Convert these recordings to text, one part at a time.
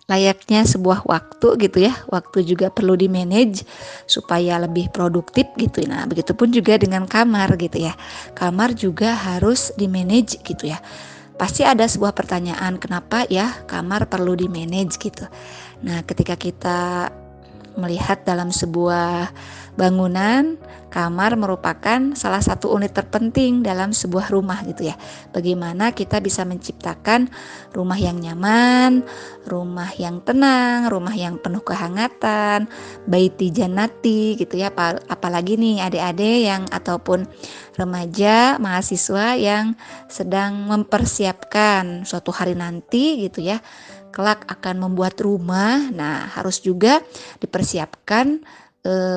layaknya sebuah waktu gitu ya. Waktu juga perlu di-manage supaya lebih produktif gitu. Nah, begitupun juga dengan kamar gitu ya. Kamar juga harus di-manage gitu ya. Pasti ada sebuah pertanyaan, kenapa ya kamar perlu di-manage gitu. Nah, ketika kita melihat dalam sebuah bangunan, kamar merupakan salah satu unit terpenting dalam sebuah rumah gitu ya. Bagaimana kita bisa menciptakan rumah yang nyaman, rumah yang tenang, rumah yang penuh kehangatan, baiti jannati gitu ya. Apalagi nih adik-adik yang ataupun remaja, mahasiswa yang sedang mempersiapkan suatu hari nanti gitu ya, kelak akan membuat rumah. Nah, harus juga dipersiapkan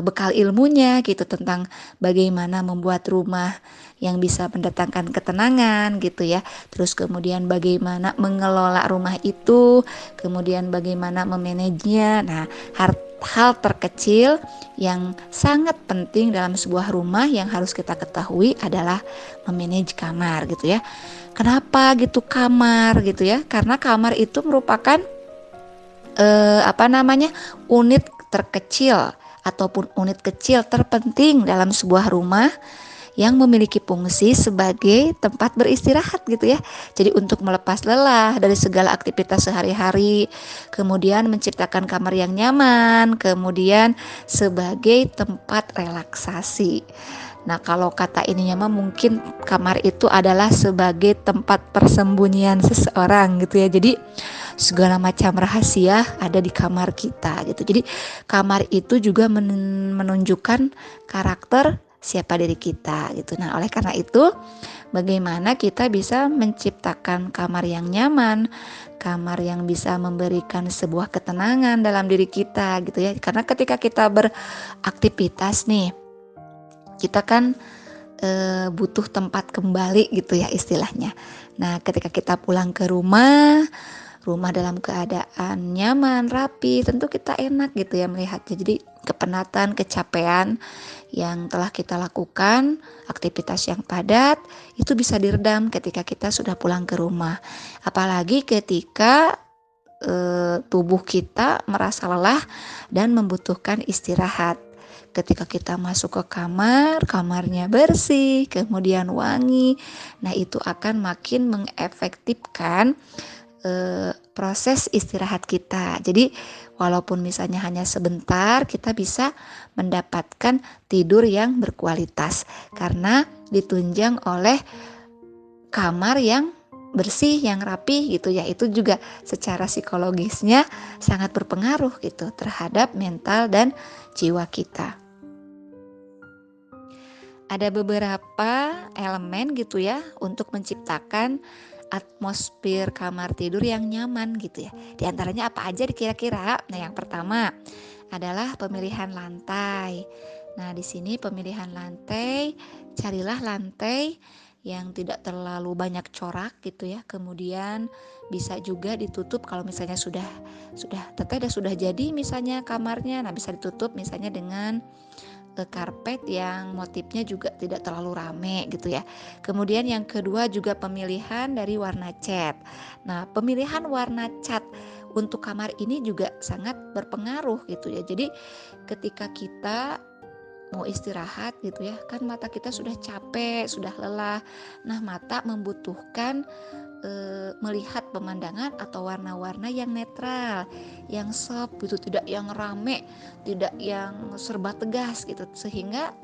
bekal ilmunya gitu tentang bagaimana membuat rumah yang bisa mendatangkan ketenangan gitu ya. Terus kemudian bagaimana mengelola rumah itu, kemudian bagaimana memanajenya. Nah, hal terkecil yang sangat penting dalam sebuah rumah yang harus kita ketahui adalah memanage kamar gitu ya. Kenapa gitu kamar gitu ya? Karena kamar itu merupakan unit terkecil ataupun unit kecil terpenting dalam sebuah rumah yang memiliki fungsi sebagai tempat beristirahat gitu ya. Jadi untuk melepas lelah dari segala aktivitas sehari-hari, kemudian menciptakan kamar yang nyaman, kemudian sebagai tempat relaksasi. Nah, kalau kata ininya mah mungkin kamar itu adalah sebagai tempat persembunyian seseorang gitu ya. Jadi segala macam rahasia ada di kamar kita gitu. Jadi kamar itu juga menunjukkan karakter siapa diri kita gitu. Nah, oleh karena itu bagaimana kita bisa menciptakan kamar yang nyaman, kamar yang bisa memberikan sebuah ketenangan dalam diri kita gitu ya. Karena ketika kita beraktivitas nih, kita kan butuh tempat kembali gitu ya istilahnya. Nah, ketika kita pulang ke rumah dalam keadaan nyaman, rapi, tentu kita enak gitu ya melihatnya. Jadi kepenatan, kecapean yang telah kita lakukan, aktivitas yang padat, itu bisa diredam ketika kita sudah pulang ke rumah. Apalagi ketika tubuh kita merasa lelah dan membutuhkan istirahat. Ketika kita masuk ke kamar, kamarnya bersih, kemudian wangi. Nah, itu akan makin mengefektifkan proses istirahat kita. Jadi walaupun misalnya hanya sebentar, kita bisa mendapatkan tidur yang berkualitas karena ditunjang oleh kamar yang bersih, yang rapi gitu ya. Itu juga secara psikologisnya sangat berpengaruh gitu terhadap mental dan jiwa kita. Ada beberapa elemen gitu ya untuk menciptakan atmosfer kamar tidur yang nyaman gitu ya. Di antaranya apa aja kira-kira? Nah, yang pertama adalah pemilihan lantai. Nah, di sini pemilihan lantai, carilah lantai yang tidak terlalu banyak corak gitu ya. Kemudian bisa juga ditutup kalau misalnya sudah teteh sudah jadi misalnya kamarnya. Nah, bisa ditutup misalnya dengan karpet yang motifnya juga tidak terlalu rame gitu ya. Kemudian yang kedua juga pemilihan dari warna cat. Nah, pemilihan warna cat untuk kamar ini juga sangat berpengaruh gitu ya. Jadi ketika kita mau istirahat gitu ya, kan mata kita sudah capek, sudah lelah. Nah, mata membutuhkan melihat pemandangan atau warna-warna yang netral, yang soft gitu, tidak yang rame, tidak yang serba tegas gitu, sehingga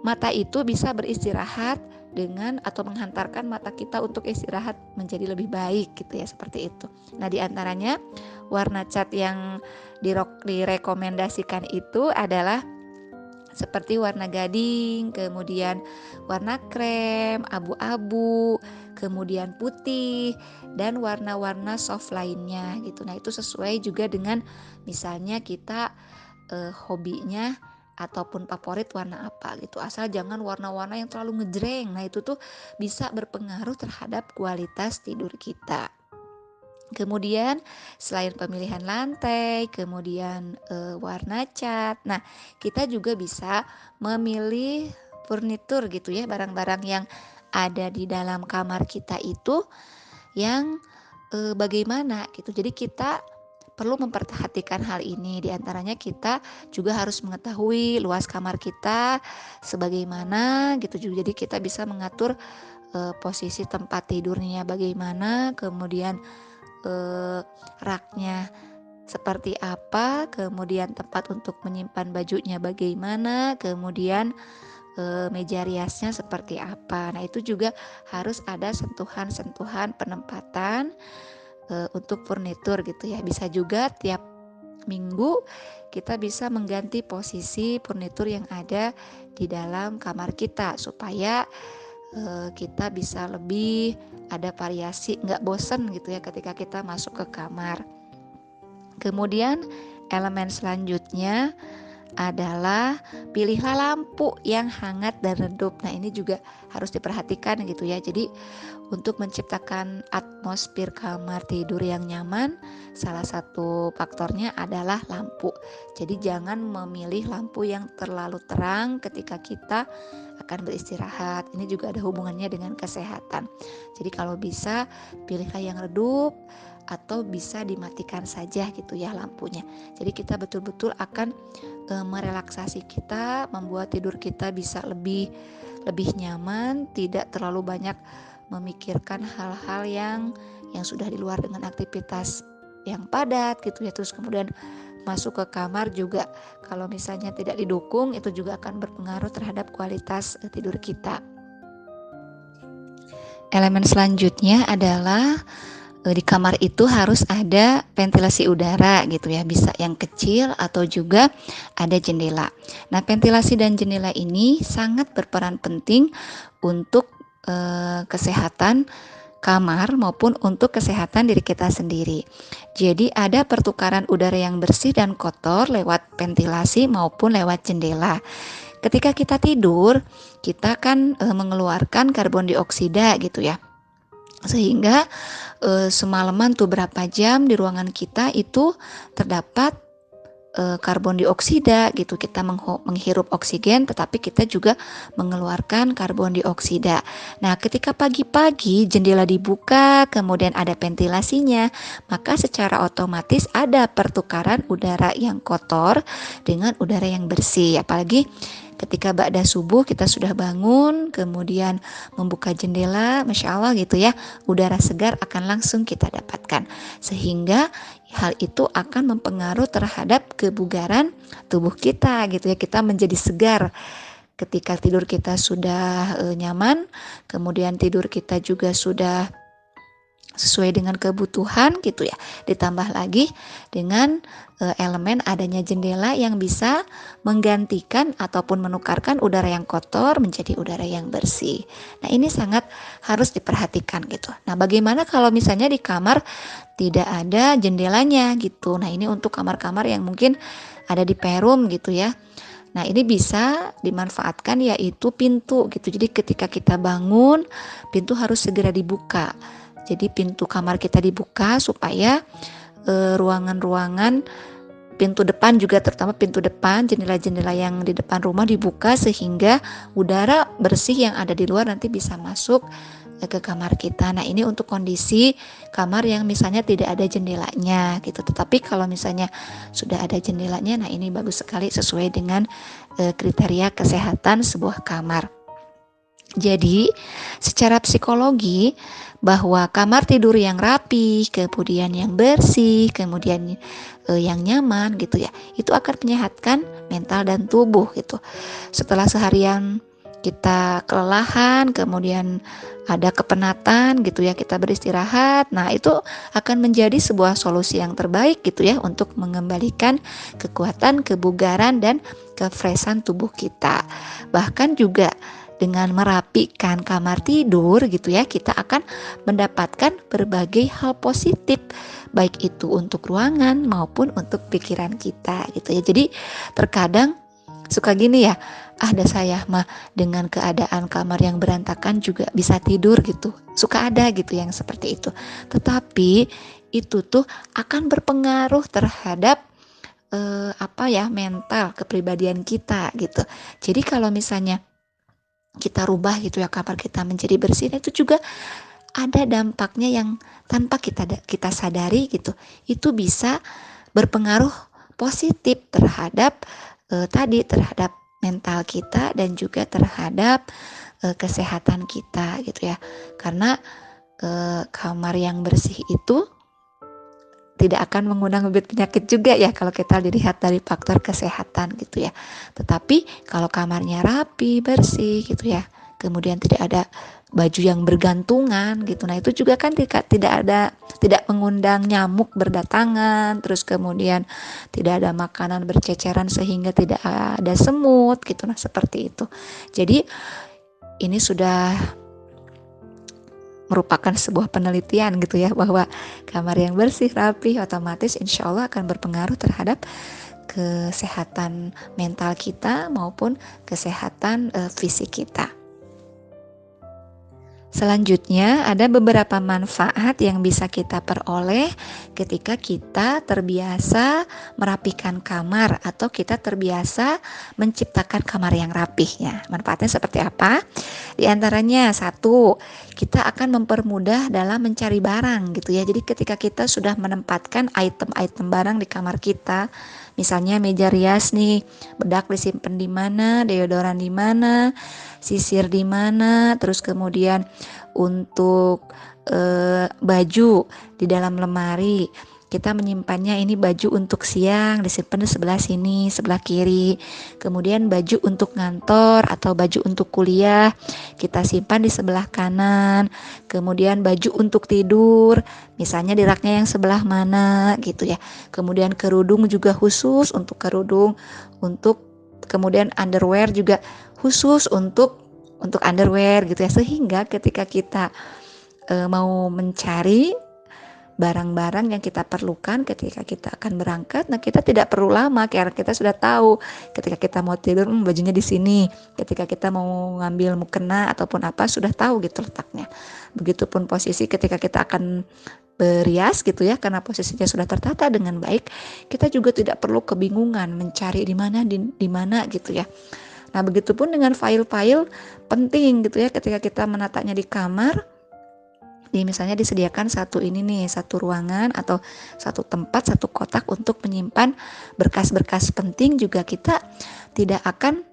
mata itu bisa beristirahat dengan atau menghantarkan mata kita untuk istirahat menjadi lebih baik gitu ya, seperti itu. Nah, diantaranya warna cat yang direkomendasikan itu adalah seperti warna gading, kemudian warna krem, abu-abu, kemudian putih, dan warna-warna soft lainnya gitu. Nah, itu sesuai juga dengan misalnya kita hobinya ataupun favorit warna apa gitu. Asal jangan warna-warna yang terlalu ngejreng. Nah, itu tuh bisa berpengaruh terhadap kualitas tidur kita. Kemudian selain pemilihan lantai, kemudian warna cat. Nah, kita juga bisa memilih furnitur gitu ya, barang-barang yang ada di dalam kamar kita itu yang bagaimana gitu. Jadi kita perlu memperhatikan hal ini. Di antaranya kita juga harus mengetahui luas kamar kita sebagaimana gitu juga. Jadi kita bisa mengatur posisi tempat tidurnya bagaimana, kemudian raknya seperti apa, kemudian tempat untuk menyimpan bajunya bagaimana, kemudian meja riasnya seperti apa. Nah, itu juga harus ada sentuhan-sentuhan penempatan untuk furnitur gitu ya. Bisa juga tiap minggu kita bisa mengganti posisi furnitur yang ada di dalam kamar kita supaya kita bisa lebih ada variasi, nggak bosen gitu ya ketika kita masuk ke kamar. Kemudian elemen selanjutnya adalah pilihlah lampu yang hangat dan redup. Nah, ini juga harus diperhatikan gitu ya. Jadi untuk menciptakan atmosfer kamar tidur yang nyaman, salah satu faktornya adalah lampu. Jadi jangan memilih lampu yang terlalu terang ketika kita akan beristirahat. Ini juga ada hubungannya dengan kesehatan. Jadi kalau bisa pilihlah yang redup atau bisa dimatikan saja gitu ya lampunya. Jadi kita betul-betul akan merelaksasi kita, membuat tidur kita bisa lebih nyaman, tidak terlalu banyak memikirkan hal-hal yang sudah di luar dengan aktivitas yang padat gitu ya. Terus kemudian masuk ke kamar juga kalau misalnya tidak didukung, itu juga akan berpengaruh terhadap kualitas tidur kita. Elemen selanjutnya adalah di kamar itu harus ada ventilasi udara gitu ya, bisa yang kecil atau juga ada jendela. Nah, ventilasi dan jendela ini sangat berperan penting untuk kesehatan kamar maupun untuk kesehatan diri kita sendiri. Jadi ada pertukaran udara yang bersih dan kotor lewat ventilasi maupun lewat jendela. Ketika kita tidur, kita kan mengeluarkan karbon dioksida gitu ya. Sehingga semalaman tuh berapa jam di ruangan kita itu terdapat karbon dioksida gitu. Kita menghirup oksigen tetapi kita juga mengeluarkan karbon dioksida. Nah, ketika pagi-pagi jendela dibuka kemudian ada ventilasinya, maka secara otomatis ada pertukaran udara yang kotor dengan udara yang bersih. Apalagi ketika ba'da subuh kita sudah bangun, kemudian membuka jendela, Masya Allah gitu ya, udara segar akan langsung kita dapatkan. Sehingga hal itu akan mempengaruhi terhadap kebugaran tubuh kita gitu ya, kita menjadi segar. Ketika tidur kita sudah nyaman, kemudian tidur kita juga sudah sesuai dengan kebutuhan gitu ya. Ditambah lagi dengan elemen adanya jendela yang bisa menggantikan ataupun menukarkan udara yang kotor menjadi udara yang bersih. Nah, ini sangat harus diperhatikan gitu. Nah, bagaimana kalau misalnya di kamar tidak ada jendelanya gitu. Nah, ini untuk kamar-kamar yang mungkin ada di perum gitu ya. Nah, ini bisa dimanfaatkan yaitu pintu gitu. Jadi ketika kita bangun, pintu harus segera dibuka. Jadi pintu kamar kita dibuka supaya ruangan-ruangan pintu depan juga, terutama pintu depan, jendela-jendela yang di depan rumah dibuka sehingga udara bersih yang ada di luar nanti bisa masuk ke kamar kita. Nah, ini untuk kondisi kamar yang misalnya tidak ada jendelanya gitu. Tetapi kalau misalnya sudah ada jendelanya, nah ini bagus sekali sesuai dengan kriteria kesehatan sebuah kamar. Jadi, secara psikologi bahwa kamar tidur yang rapi, kemudian yang bersih, kemudian yang nyaman gitu ya, itu akan menyehatkan mental dan tubuh gitu. Setelah seharian kita kelelahan, kemudian ada kepenatan gitu ya, kita beristirahat. Nah, itu akan menjadi sebuah solusi yang terbaik gitu ya untuk mengembalikan kekuatan, kebugaran dan kefreshan tubuh kita. Bahkan juga dengan merapikan kamar tidur gitu ya, kita akan mendapatkan berbagai hal positif, baik itu untuk ruangan maupun untuk pikiran kita gitu ya. Jadi terkadang suka gini ya, ada saya mah dengan keadaan kamar yang berantakan juga bisa tidur gitu. Suka ada gitu yang seperti itu. Tetapi itu tuh akan berpengaruh terhadap mental kepribadian kita gitu. Jadi kalau misalnya kita rubah gitu ya kamar kita menjadi bersih, itu juga ada dampaknya yang tanpa kita sadari gitu. Itu bisa berpengaruh positif terhadap terhadap mental kita dan juga terhadap kesehatan kita gitu ya. Karena kamar yang bersih itu tidak akan mengundang bibit penyakit juga ya kalau kita dilihat dari faktor kesehatan gitu ya. Tetapi kalau kamarnya rapi, bersih gitu ya, kemudian tidak ada baju yang bergantungan gitu. Nah, itu juga kan tidak mengundang nyamuk berdatangan, terus kemudian tidak ada makanan berceceran sehingga tidak ada semut gitu. Nah, seperti itu. Jadi ini sudah merupakan sebuah penelitian gitu ya, bahwa kamar yang bersih, rapi, otomatis insya Allah akan berpengaruh terhadap kesehatan mental kita maupun kesehatan fisik kita. Selanjutnya ada beberapa manfaat yang bisa kita peroleh ketika kita terbiasa merapikan kamar atau kita terbiasa menciptakan kamar yang rapih ya. Manfaatnya seperti apa? Di antaranya satu, kita akan mempermudah dalam mencari barang gitu ya. Jadi ketika kita sudah menempatkan item-item barang di kamar kita, misalnya meja rias nih, bedak disimpan di mana, deodoran di mana, sisir di mana, terus kemudian untuk baju di dalam lemari kita menyimpannya, ini baju untuk siang disimpan di sebelah sini, sebelah kiri. Kemudian baju untuk ngantor atau baju untuk kuliah kita simpan di sebelah kanan. Kemudian baju untuk tidur misalnya di raknya yang sebelah mana gitu ya. Kemudian kerudung juga khusus untuk kerudung, untuk kemudian underwear juga khusus untuk underwear gitu ya. Sehingga ketika kita mau mencari barang-barang yang kita perlukan ketika kita akan berangkat, nah kita tidak perlu lama karena kita sudah tahu ketika kita mau tidur bajunya di sini, ketika kita mau ngambil mukena ataupun apa sudah tahu gitu letaknya. Begitupun posisi ketika kita akan berias gitu ya, karena posisinya sudah tertata dengan baik, kita juga tidak perlu kebingungan mencari di mana gitu ya. Nah, begitupun dengan file-file penting gitu ya, ketika kita menatanya di kamar, misalnya disediakan satu ruangan atau satu tempat, satu kotak untuk menyimpan berkas-berkas penting, juga kita tidak akan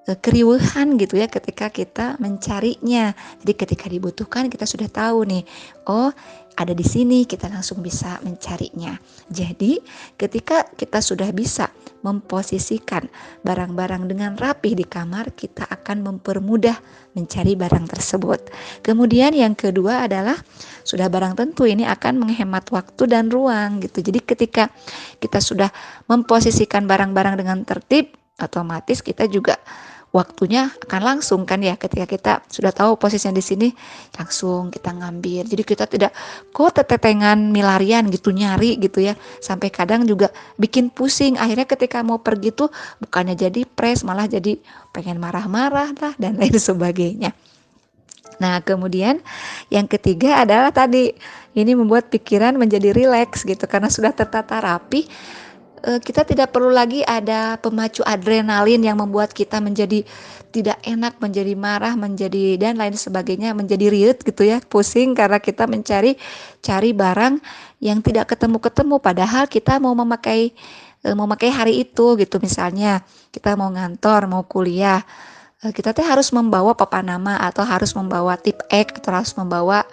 keriuhan gitu ya ketika kita mencarinya. Jadi ketika dibutuhkan kita sudah tahu nih, oh ada di sini, kita langsung bisa mencarinya. Jadi ketika kita sudah bisa memposisikan barang-barang dengan rapih di kamar, kita akan mempermudah mencari barang tersebut. Kemudian yang kedua adalah sudah barang tentu ini akan menghemat waktu dan ruang gitu. Jadi ketika kita sudah memposisikan barang-barang dengan tertib, otomatis kita juga waktunya akan langsung kan ya, ketika kita sudah tahu posisinya di sini langsung kita ngambil. Jadi kita tidak tetetengan milarian gitu nyari gitu ya, sampai kadang juga bikin pusing. Akhirnya ketika mau pergi tuh bukannya jadi press, malah jadi pengen marah-marah lah dan lain sebagainya. Nah, kemudian yang ketiga adalah tadi ini membuat pikiran menjadi rileks gitu, karena sudah tertata rapi. Kita tidak perlu lagi ada pemacu adrenalin yang membuat kita menjadi tidak enak, menjadi marah, menjadi dan lain sebagainya, menjadi riut gitu ya, pusing karena kita mencari barang yang tidak ketemu-ketemu, padahal kita mau memakai hari itu gitu. Misalnya kita mau ngantor, mau kuliah, kita harus membawa papan nama atau harus membawa tip X atau harus membawa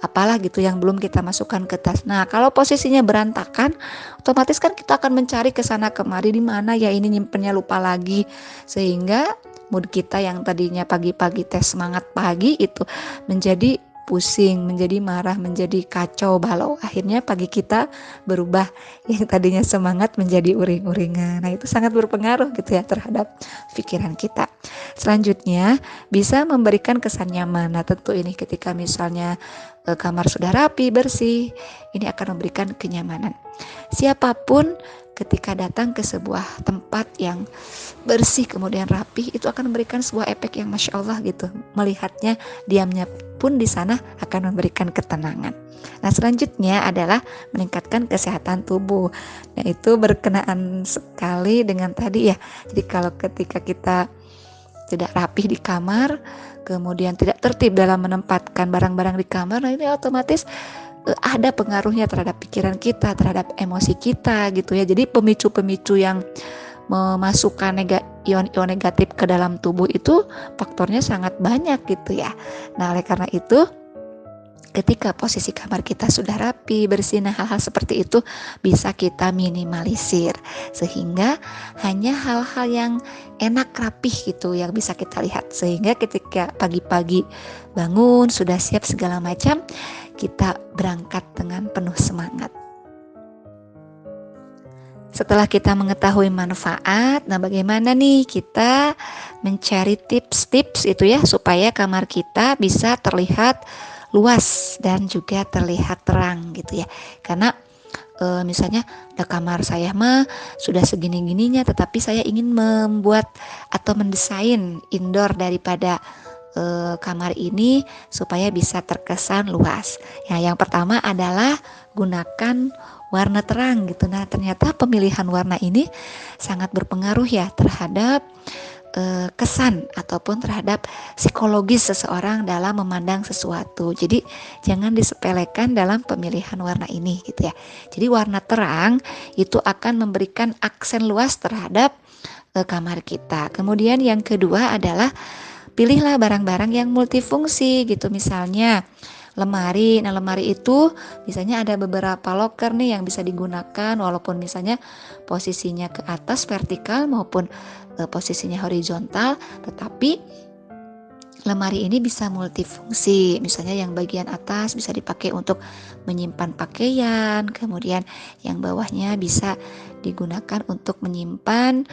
apalah gitu yang belum kita masukkan ke tas. Nah, kalau posisinya berantakan, otomatis kan kita akan mencari ke sana kemari, di mana ya ini nyimpennya, lupa lagi, sehingga mood kita yang tadinya pagi-pagi semangat pagi itu menjadi pusing, menjadi marah, menjadi kacau balau. Akhirnya pagi kita berubah, yang tadinya semangat menjadi uring-uringan. Nah, itu sangat berpengaruh gitu ya terhadap pikiran kita. Selanjutnya bisa memberikan kesan nyaman. Nah, tentu ini ketika misalnya kamar sudah rapi, bersih, ini akan memberikan kenyamanan. Siapapun ketika datang ke sebuah tempat yang bersih kemudian rapi, itu akan memberikan sebuah efek yang Masya Allah gitu. Melihatnya, diamnya pun di sana akan memberikan ketenangan. Nah, selanjutnya adalah meningkatkan kesehatan tubuh. Nah, itu berkenaan sekali dengan tadi ya. Jadi kalau ketika kita tidak rapih di kamar, kemudian tidak tertib dalam menempatkan barang-barang di kamar, nah ini otomatis ada pengaruhnya terhadap pikiran kita, terhadap emosi kita gitu ya. Jadi pemicu-pemicu yang memasukkan ion-ion negatif ke dalam tubuh itu faktornya sangat banyak gitu ya. Nah, oleh karena itu ketika posisi kamar kita sudah rapi, bersih, nah hal-hal seperti itu bisa kita minimalisir sehingga hanya hal-hal yang enak rapih gitu yang bisa kita lihat, sehingga ketika pagi-pagi bangun sudah siap segala macam, kita berangkat dengan penuh semangat. Setelah kita mengetahui manfaat, nah bagaimana nih kita mencari tips-tips itu ya supaya kamar kita bisa terlihat luas dan juga terlihat terang gitu ya. Karena misalnya kamar saya mah sudah segini-gininya, tetapi saya ingin membuat atau mendesain indoor daripada kamar ini supaya bisa terkesan luas. Ya, yang pertama adalah gunakan warna terang gitu. Nah, ternyata pemilihan warna ini sangat berpengaruh ya terhadap kesan ataupun terhadap psikologis seseorang dalam memandang sesuatu. Jadi jangan disepelekan dalam pemilihan warna ini gitu ya. Jadi warna terang itu akan memberikan aksen luas terhadap kamar kita. Kemudian yang kedua adalah pilihlah barang-barang yang multifungsi gitu, misalnya lemari. Nah, lemari itu misalnya ada beberapa loker nih yang bisa digunakan walaupun misalnya posisinya ke atas vertikal maupun posisinya horizontal, tetapi lemari ini bisa multifungsi. Misalnya yang bagian atas bisa dipakai untuk menyimpan pakaian, kemudian yang bawahnya bisa digunakan untuk menyimpan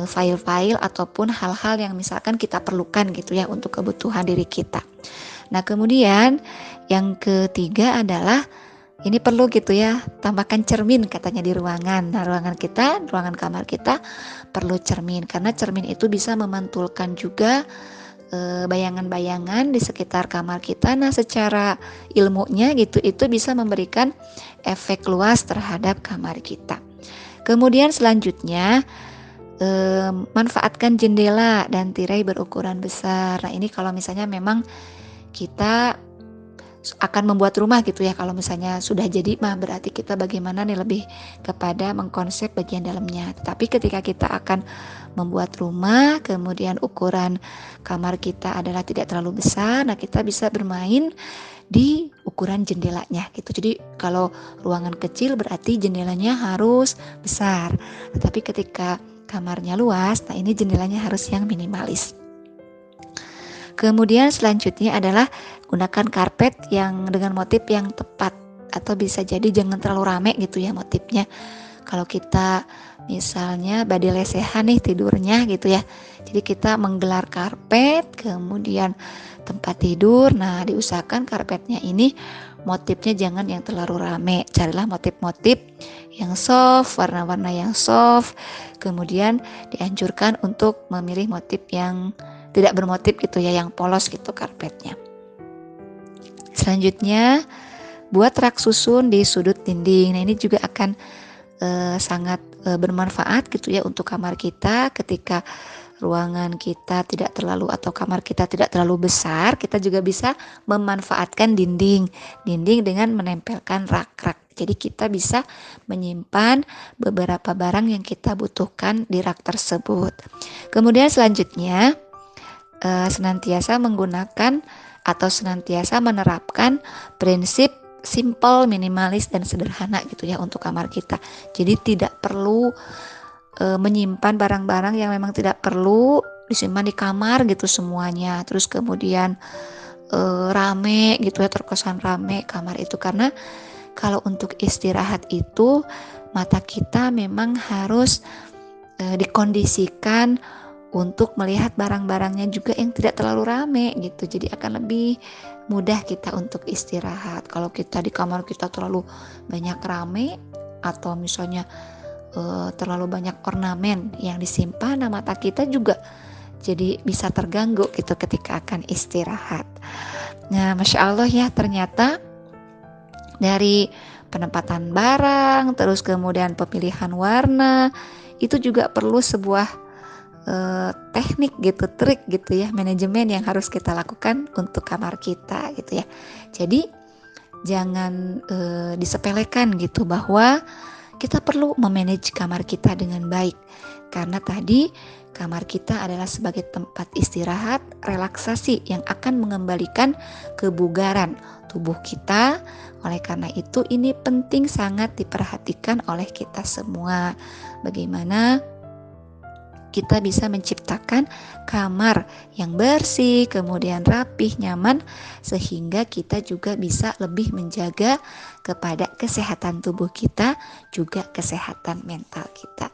file-file ataupun hal-hal yang misalkan kita perlukan gitu ya untuk kebutuhan diri kita. Nah, kemudian yang ketiga adalah ini perlu gitu ya, tambahkan cermin katanya di ruangan. Nah, ruangan kamar kita perlu cermin karena cermin itu bisa memantulkan juga bayangan-bayangan di sekitar kamar kita. Nah, secara ilmunya gitu itu bisa memberikan efek luas terhadap kamar kita. Kemudian selanjutnya manfaatkan jendela dan tirai berukuran besar. Nah, ini kalau misalnya memang kita akan membuat rumah gitu ya. Kalau misalnya sudah jadi mah berarti kita bagaimana nih lebih kepada mengkonsep bagian dalamnya. Tapi ketika kita akan membuat rumah, kemudian ukuran kamar kita adalah tidak terlalu besar, nah kita bisa bermain di ukuran jendelanya gitu. Jadi kalau ruangan kecil berarti jendelanya harus besar. Tetapi ketika kamarnya luas, nah ini jendelanya harus yang minimalis. Kemudian selanjutnya adalah gunakan karpet yang dengan motif yang tepat, atau bisa jadi jangan terlalu rame gitu ya motifnya. Kalau kita misalnya badi lesehan nih tidurnya gitu ya, jadi kita menggelar karpet, kemudian tempat tidur. Nah, diusahakan karpetnya ini motifnya jangan yang terlalu rame. Carilah motif-motif yang soft, warna-warna yang soft. Kemudian dianjurkan untuk memilih motif yang tidak bermotif gitu ya, yang polos gitu karpetnya. Selanjutnya buat rak susun di sudut dinding. Nah, ini juga akan sangat bermanfaat gitu ya untuk kamar kita. Ketika ruangan kita tidak terlalu atau kamar kita tidak terlalu besar, kita juga bisa memanfaatkan dinding dengan menempelkan rak-rak. Jadi kita bisa menyimpan beberapa barang yang kita butuhkan di rak tersebut. Kemudian selanjutnya senantiasa menggunakan atau senantiasa menerapkan prinsip simple, minimalis, dan sederhana gitu ya untuk kamar kita. Jadi tidak perlu menyimpan barang-barang yang memang tidak perlu disimpan di kamar gitu semuanya. Terus kemudian rame gitu ya, terkesan rame kamar itu. Karena kalau untuk istirahat itu mata kita memang harus dikondisikan untuk melihat barang-barangnya juga yang tidak terlalu rame gitu. Jadi akan lebih mudah kita untuk istirahat. Kalau kita di kamar kita terlalu banyak rame atau misalnya terlalu banyak ornamen yang disimpan, nah mata kita juga jadi bisa terganggu gitu ketika akan istirahat. Nah, Masya Allah ya, ternyata dari penempatan barang, terus kemudian pemilihan warna, itu juga perlu sebuah teknik gitu, trik gitu ya, manajemen yang harus kita lakukan untuk kamar kita gitu ya. Jadi jangan disepelekan gitu bahwa kita perlu memanage kamar kita dengan baik, karena tadi kamar kita adalah sebagai tempat istirahat, relaksasi yang akan mengembalikan kebugaran tubuh kita. Oleh karena itu ini penting sangat diperhatikan oleh kita semua, bagaimana kita bisa menciptakan kamar yang bersih, kemudian rapih, nyaman, sehingga kita juga bisa lebih menjaga kepada kesehatan tubuh kita, juga kesehatan mental kita.